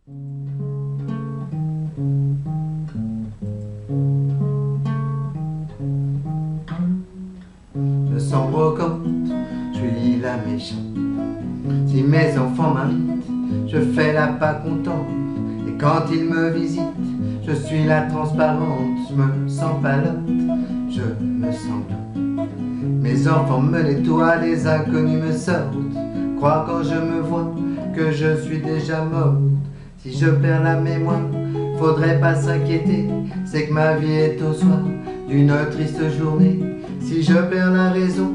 Je sens brocante, je suis la méchante. Si mes enfants m'invitent, je fais la pas contente. Et quand ils me visitent, je suis la transparente. Je me sens palote, je me sens doux. Mes enfants me nettoient, les inconnus me sortent. Croient quand je me vois que je suis déjà morte. Si je perds la mémoire, faudrait pas s'inquiéter. C'est que ma vie est au soir d'une triste journée. Si je perds la raison,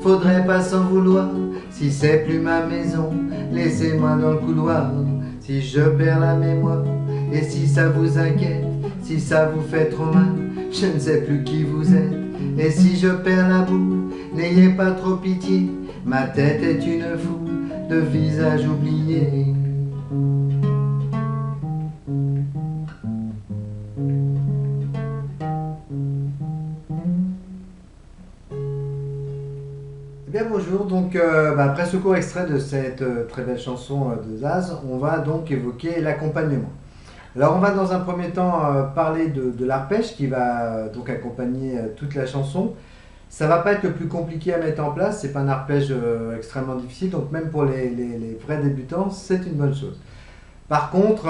faudrait pas s'en vouloir. Si c'est plus ma maison, laissez-moi dans le couloir. Si je perds la mémoire, et si ça vous inquiète, si ça vous fait trop mal, je ne sais plus qui vous êtes. Et si je perds la boule, n'ayez pas trop pitié, ma tête est une foule de visages oubliés. Eh bien bonjour, donc après ce court extrait de cette très belle chanson de Zaz, on va donc évoquer l'accompagnement. Alors on va dans un premier temps parler de l'arpège qui va donc accompagner toute la chanson. Ça va pas être le plus compliqué à mettre en place, c'est pas un arpège extrêmement difficile, donc même pour les vrais débutants, c'est une bonne chose. Par contre,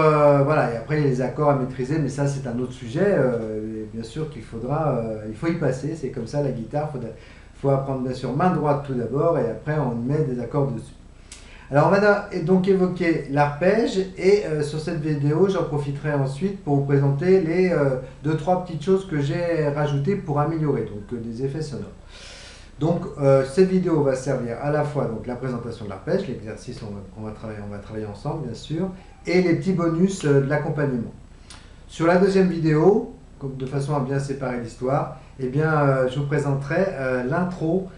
voilà, et après il y a les accords à maîtriser, mais ça c'est un autre sujet, bien sûr qu'il faudra, il faut y passer, c'est comme ça la guitare, il faut apprendre bien sûr main droite tout d'abord, et après on met des accords dessus. Alors on va donc évoquer l'arpège, et sur cette vidéo j'en profiterai ensuite pour vous présenter les 2-3 petites choses que j'ai rajoutées pour améliorer, donc des effets sonores. Donc cette vidéo va servir à la fois donc la présentation de l'arpège, l'exercice on va travailler ensemble bien sûr, et les petits bonus de l'accompagnement. Sur la deuxième vidéo, de façon à bien séparer l'histoire, eh bien je vous présenterai l'intro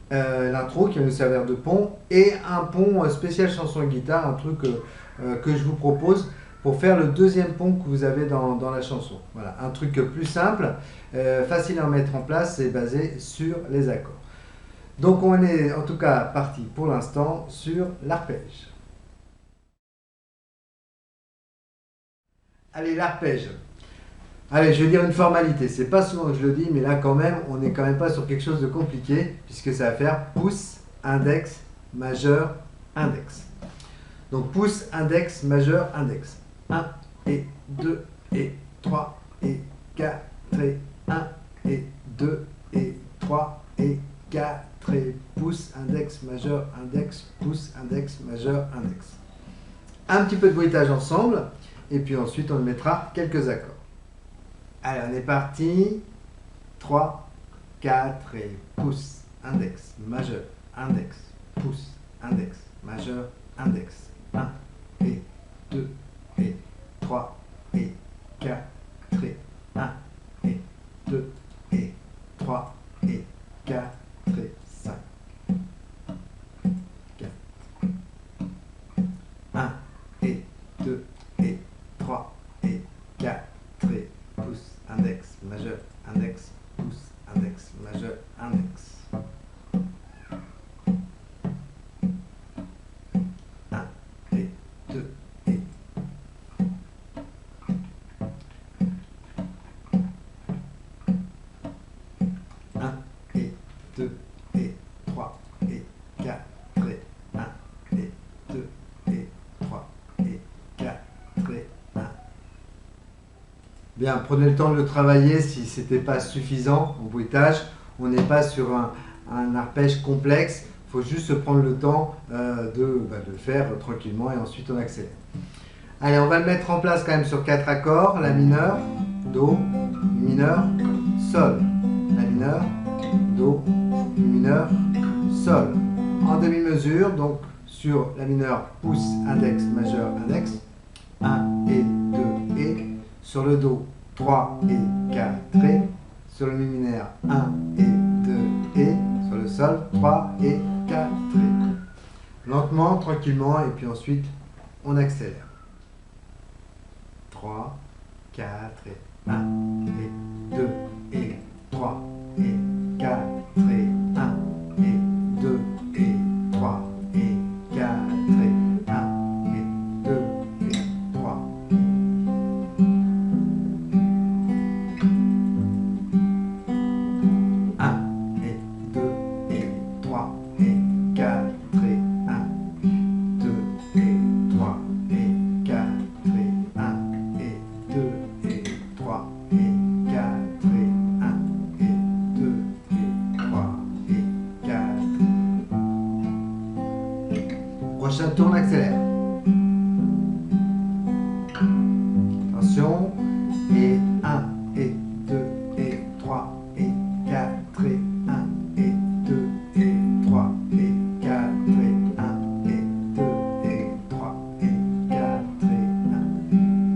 qui va nous servir de pont, et un pont spécial chanson et guitare, un truc que je vous propose pour faire le deuxième pont que vous avez dans la chanson. Voilà, un truc plus simple, facile à mettre en place, et basé sur les accords. Donc on est en tout cas parti pour l'instant sur l'arpège. Allez, l'arpège. Allez, je vais dire une formalité, c'est pas souvent que je le dis, mais là quand même, on n'est quand même pas sur quelque chose de compliqué, puisque ça va faire pouce, index, majeur, index. Donc pouce, index, majeur, index. 1 et 2 et 3 et 4 et 1 et 2 et 3 et 4 et pouce, index, majeur, index, pouce, index, majeur, index. Un petit peu de bruitage ensemble, et puis ensuite on mettra quelques accords. Allez, on est parti. 3, 4 et pouce, index, majeur, index, pouce, index, majeur, index. 1 et 2 et 3 et 4 et 1 et 2 et 3 et 4 et 5. 4. 1 et 2 et 3 et 4 et pouce, index, majeur, index, pouce, index, majeur, index. 1 et 2 et 1 et 2 et 3 et 4 et 1 et 2 et 3 et 4 et 1. Bien, prenez le temps de le travailler si ce n'était pas suffisant en bruitage. On n'est pas sur un arpège complexe, il faut juste se prendre le temps de le faire tranquillement, et ensuite on accélère. Allez, on va le mettre en place quand même sur 4 accords. La mineur, Do, Mi mineur, Sol. La mineur, Do, Mi mineur, Sol. En demi-mesure, donc sur la mineur, pouce, index, majeur, index. 1 et 2 et. Sur le Do, 3 et 4 et. Sur le Mi mineur, 1 et 2 et. Sur le Sol, 3 et 4 et. Lentement, tranquillement, et puis ensuite, on accélère. 3, 4 et 1 et 2 et 3 et 4 et 1 et 2 et 3 et 4 et 1 et 2 et 3 Prochain tour, on accélère. Attention. Et 1, et 2, et 3, et 4, et 1, et 2, et 3, et 4, et 1, et 2, et 3, et 4, et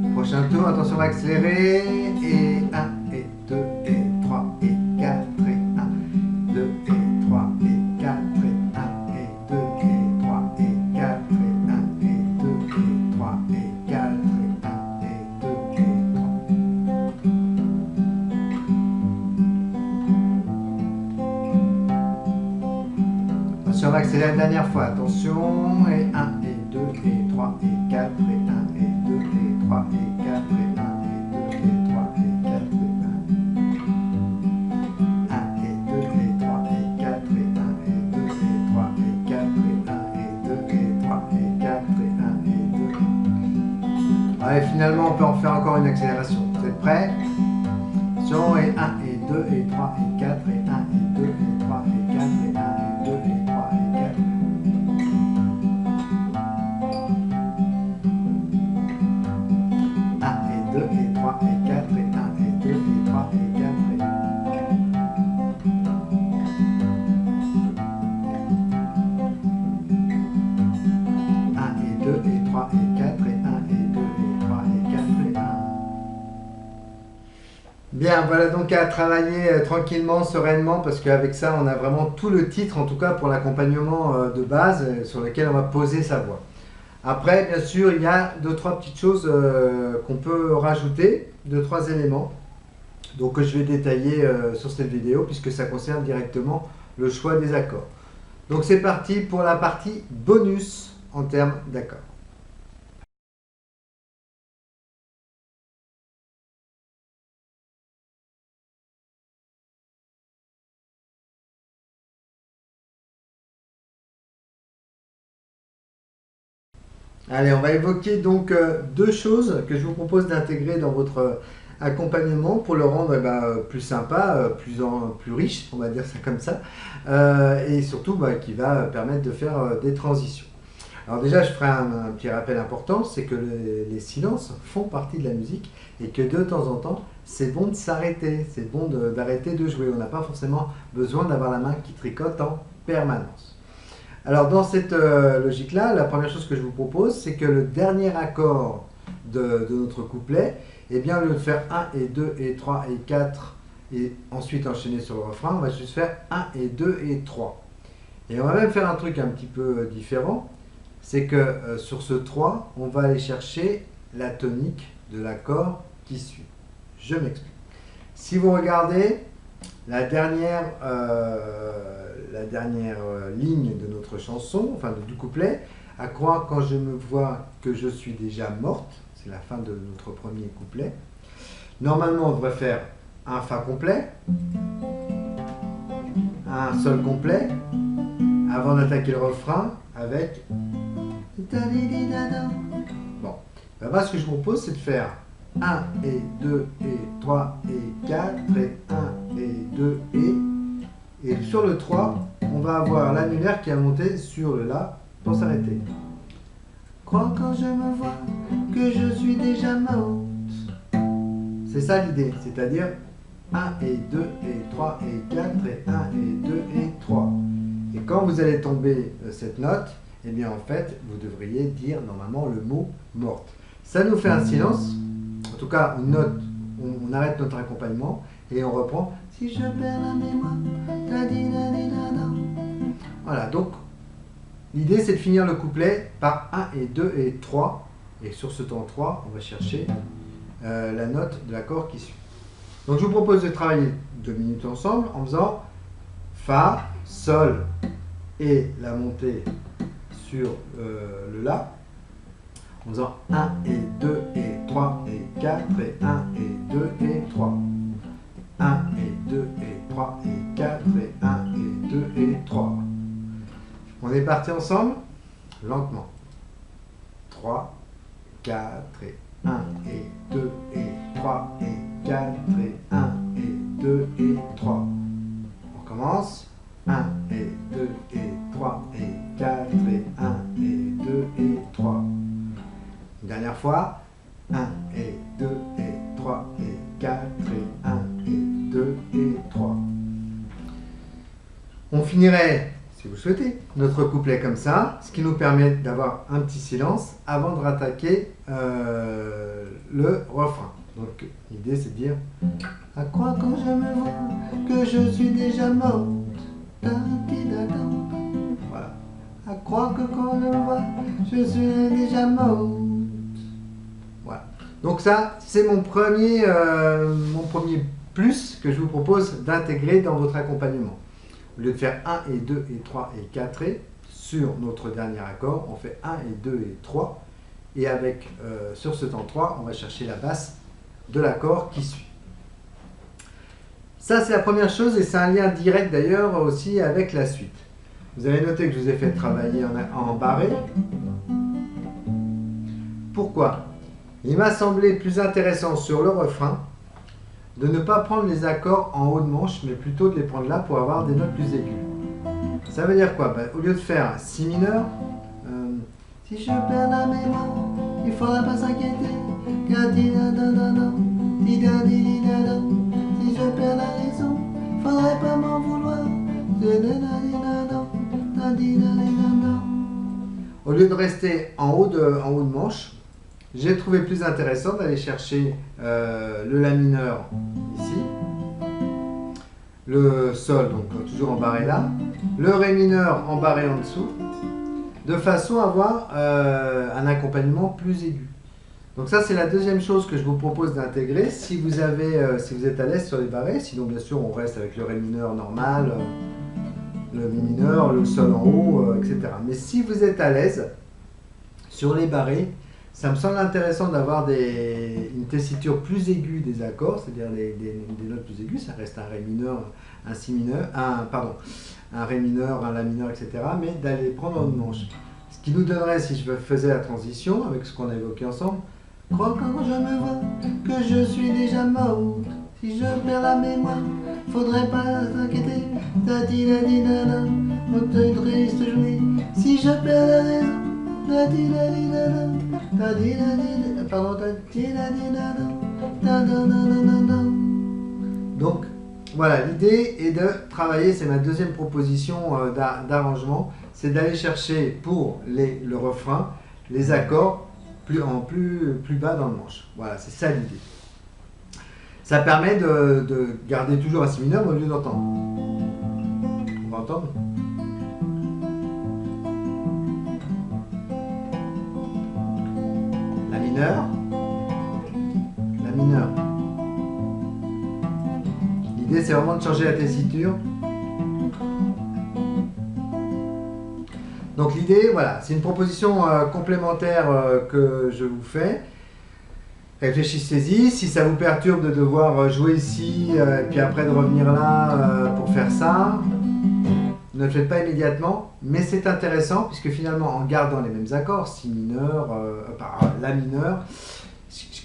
1. Prochain tour, attention, on va accélérer. Et 1, et 2, et 3, et 4, et 1, 2, et 3, et 4, et 1, et 2, et 3, et 4, et 1, et 2, et 3, et 4, et 1, et 2, et 3. Attention, on va accélérer une dernière fois. Attention. Et 1, et 2, et 3, et 4, et 1, et 2, et 3, et 4, et 1, et 2, et 3, et 4, et 1. 1, et 2, et 3, et 4, et 1, et 2, et 3, et 4, et 1, et 2, et 3, et 4, et 1, et 2. Allez, finalement, on peut en faire encore une accélération. Vous êtes prêts? Attention, et 1, et 2, et 3, et 4, et 1, et 2, et 3, et 4, et 1, et 2, et 3, et 4. 1, et 2, et 3, et 4, et 1, et 2, et 3, et 4, et 1. 1, et 2, et 3, et 4, et 1, et 2, et 3, et 4, et 1. Bien, voilà donc à travailler tranquillement, sereinement, parce qu'avec ça, on a vraiment tout le titre, en tout cas pour l'accompagnement de base, sur lequel on va poser sa voix. Après, bien sûr, il y a deux, trois petites choses qu'on peut rajouter, deux, trois éléments, donc que je vais détailler sur cette vidéo, puisque ça concerne directement le choix des accords. Donc c'est parti pour la partie bonus en termes d'accords. Allez, on va évoquer donc deux choses que je vous propose d'intégrer dans votre accompagnement pour le rendre plus sympa, plus riche, on va dire ça comme ça, et surtout qui va permettre de faire des transitions. Alors déjà, je ferai un petit rappel important, c'est que les silences font partie de la musique et que de temps en temps, c'est bon de s'arrêter, c'est bon d'arrêter de jouer. On n'a pas forcément besoin d'avoir la main qui tricote en permanence. Alors dans cette logique-là, la première chose que je vous propose, c'est que le dernier accord de notre couplet, eh bien au lieu de faire 1 et 2 et 3 et 4 et ensuite enchaîner sur le refrain, on va juste faire 1 et 2 et 3. Et on va même faire un truc un petit peu différent, c'est que sur ce 3, on va aller chercher la tonique de l'accord qui suit. Je m'explique. Si vous regardez la dernière ligne de notre chanson, enfin du couplet, à croire quand je me vois que je suis déjà morte, c'est la fin de notre premier couplet. Normalement, on devrait faire un Fa complet, un Sol complet, avant d'attaquer le refrain avec... Bon, moi ce que je vous propose, c'est de faire 1 et 2 et 3 et 4 et 1 et 2 et sur le 3, on va avoir l'annulaire qui a monté sur le La pour s'arrêter. Crois quand je me vois que je suis déjà morte. C'est ça l'idée, c'est-à-dire 1 et 2 et 3 et 4 et 1 et 2 et 3. Et quand vous allez tomber cette note, eh bien en fait, vous devriez dire normalement le mot morte. Ça nous fait un silence, en tout cas une note, on arrête notre accompagnement et on reprend. Si je perds la mémoire, voilà, donc l'idée c'est de finir le couplet par 1 et 2 et 3. Et sur ce temps 3, on va chercher la note de l'accord qui suit. Donc je vous propose de travailler 2 minutes ensemble en faisant Fa, Sol et la montée sur le La. En faisant 1 et 2 et 3 et 4 et 1 et 2 et 3. 1 et 2 et 3 et 4 et 1 et 2 et 3. On est parti ensemble, lentement. 3, 4 et 1 et 2 et 3 et 4 et 1 et 2 et 3. On commence. 1 et 2 et 3 et 4 et 1 et 2 dernière fois. 1 et 2 et 3 et 4 et 1 et 2 et 3. On finirait, si vous souhaitez, notre couplet comme ça, ce qui nous permet d'avoir un petit silence avant de rattaquer le refrain. Donc l'idée c'est de dire à quoi quand je me vois que je suis déjà morte. Voilà. À croire que quand je me vois, je suis déjà morte. Voilà. Donc ça, c'est mon premier plus que je vous propose d'intégrer dans votre accompagnement. Au lieu de faire 1 et 2 et 3 et 4 et sur notre dernier accord, on fait 1 et 2 et 3. Et avec, sur ce temps 3, on va chercher la basse de l'accord qui suit. Ça, c'est la première chose et c'est un lien direct d'ailleurs aussi avec la suite. Vous avez noté que je vous ai fait travailler en barré. Pourquoi? Il m'a semblé plus intéressant sur le refrain de ne pas prendre les accords en haut de manche, mais plutôt de les prendre là pour avoir des notes plus aiguës. Ça veut dire quoi? Au lieu de faire Si mineur, si je perds la mémoire, il ne faudra pas s'inquiéter. Si je perds la raison, il ne faudrait pas m'en vouloir. Au lieu de rester en haut de manche, j'ai trouvé plus intéressant d'aller chercher le La mineur ici, le Sol, donc toujours en barré là, le Ré mineur en barré en dessous, de façon à avoir un accompagnement plus aigu. Donc ça c'est la deuxième chose que je vous propose d'intégrer si vous êtes à l'aise sur les barrés. Sinon bien sûr on reste avec le Ré mineur normal, le Mi mineur, le Sol en haut, etc. Mais si vous êtes à l'aise sur les barrés, ça me semble intéressant d'avoir une tessiture plus aiguë des accords, c'est-à-dire des notes plus aiguës. Ça reste un Ré mineur, un Si mineur, un Ré mineur, un La mineur, etc. Mais d'aller prendre en manche. Ce qui nous donnerait, si je faisais la transition avec ce qu'on a évoqué ensemble, crois quand je me vois que je suis déjà morte. Si je perds la mémoire, faudrait pas s'inquiéter. Ta-di-la-di-la-la, notre triste journée. Si je perds la raison, ta-di-la-di-la-la, ta-di-la-di-la-la, pardon, ta-di-la-di-la-la, ta-da-da-da-da-da. Donc, voilà, l'idée est de travailler, c'est ma deuxième proposition d'arrangement, c'est d'aller chercher pour le refrain les accords plus bas dans le manche. Voilà, c'est ça l'idée. Ça permet de garder toujours un Si mineur au lieu d'entendre. On va entendre. La mineur. La mineur. L'idée c'est vraiment de changer la tessiture. Donc l'idée, voilà, c'est une proposition complémentaire que je vous fais. Réfléchissez-y, si ça vous perturbe de devoir jouer ici, et puis après de revenir là pour faire ça, ne le faites pas immédiatement, mais c'est intéressant puisque finalement en gardant les mêmes accords, Si mineur, La mineur,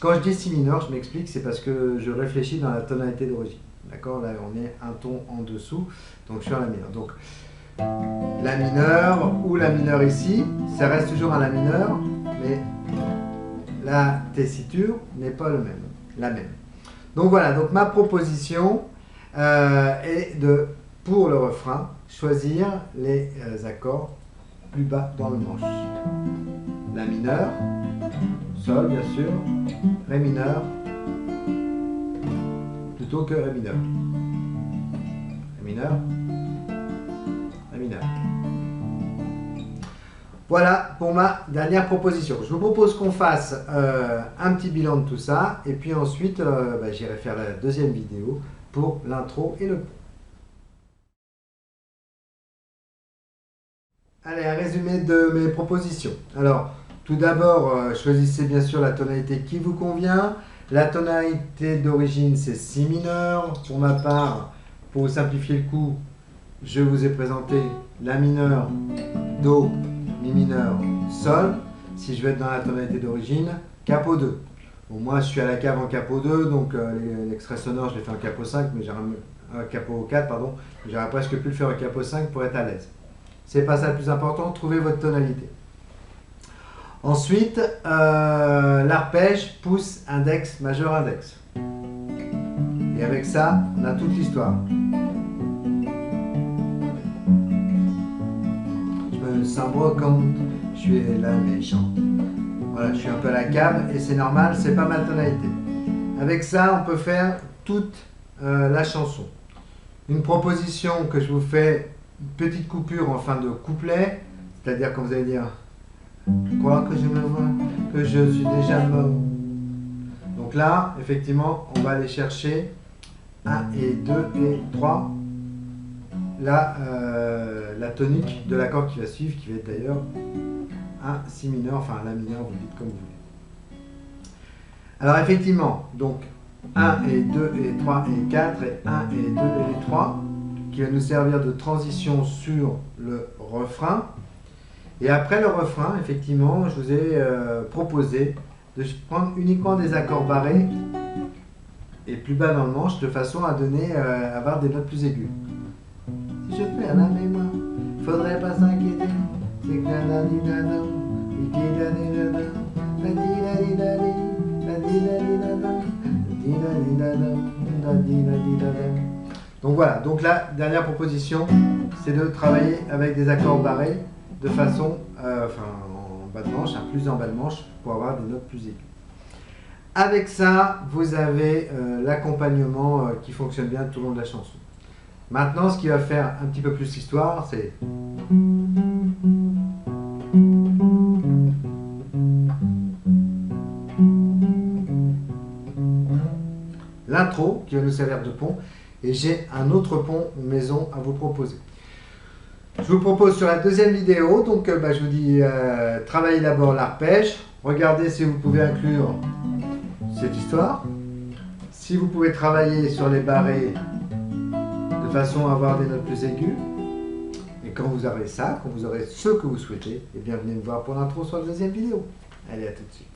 quand je dis Si mineur, je m'explique, c'est parce que je réfléchis dans la tonalité d'origine. D'accord? Là on est un ton en dessous, donc je suis en La mineur. Donc, La mineur ou La mineur ici, ça reste toujours un La mineur, mais la tessiture n'est pas la même. Donc voilà, donc ma proposition est de, pour le refrain, choisir les accords plus bas dans le manche. La mineur, Sol bien sûr, Ré mineur, plutôt que Ré mineur. Ré mineur, Ré mineur. Voilà pour ma dernière proposition. Je vous propose qu'on fasse un petit bilan de tout ça et puis ensuite j'irai faire la deuxième vidéo pour l'intro et le pont. Allez, un résumé de mes propositions. Alors, tout d'abord, choisissez bien sûr la tonalité qui vous convient. La tonalité d'origine, c'est Si mineur. Pour ma part, pour vous simplifier le coup, je vous ai présenté La mineur, Do, Mi mineur, Sol. Si je vais être dans la tonalité d'origine, Capo 2. Bon, moi, je suis à la cave en Capo 2, donc l'extrait sonore, je l'ai fait en Capo 5, mais Capo 4, pardon. J'aurais presque pu le faire en Capo 5 pour être à l'aise. C'est pas ça le plus important, trouvez votre tonalité. Ensuite, l'arpège pousse index, majeur index. Et avec ça, on a toute l'histoire. Je me sens brocante, je suis la méchante. Voilà, je suis un peu à la cave et c'est normal, c'est pas ma tonalité. Avec ça, on peut faire toute la chanson. Une proposition que je vous fais, une petite coupure en fin de couplet, c'est-à-dire quand vous allez dire « Crois que je me vois, que je suis déjà mort ». Donc là, effectivement, on va aller chercher 1 et 2 et 3, la tonique de l'accord qui va suivre, qui va être d'ailleurs un si mineur, enfin un la mineur, vous le dites comme vous voulez. Alors effectivement, donc 1 et 2 et 3 et 4 et 1 et 2 et 3 qui va nous servir de transition sur le refrain. Et après le refrain, effectivement, je vous ai proposé de prendre uniquement des accords barrés et plus bas dans le manche de façon à donner, avoir des notes plus aiguës. Si je perds la mémoire, faudrait pas s'inquiéter. C'est que donc voilà, donc la dernière proposition, c'est de travailler avec des accords barrés de façon, en bas de manche, plus en bas de manche, pour avoir des notes plus aiguës. Avec ça, vous avez l'accompagnement qui fonctionne bien tout au long de la chanson. Maintenant, ce qui va faire un petit peu plus l'histoire, c'est... l'intro qui va nous servir de pont, et j'ai un autre pont maison à vous proposer. Je vous propose sur la deuxième vidéo, donc je vous dis, travaillez d'abord l'arpège, regardez si vous pouvez inclure cette histoire, si vous pouvez travailler sur les barrés de façon à avoir des notes plus aiguës, et quand vous aurez ça, quand vous aurez ce que vous souhaitez, et bien venez me voir pour l'intro sur la deuxième vidéo. Allez, à tout de suite.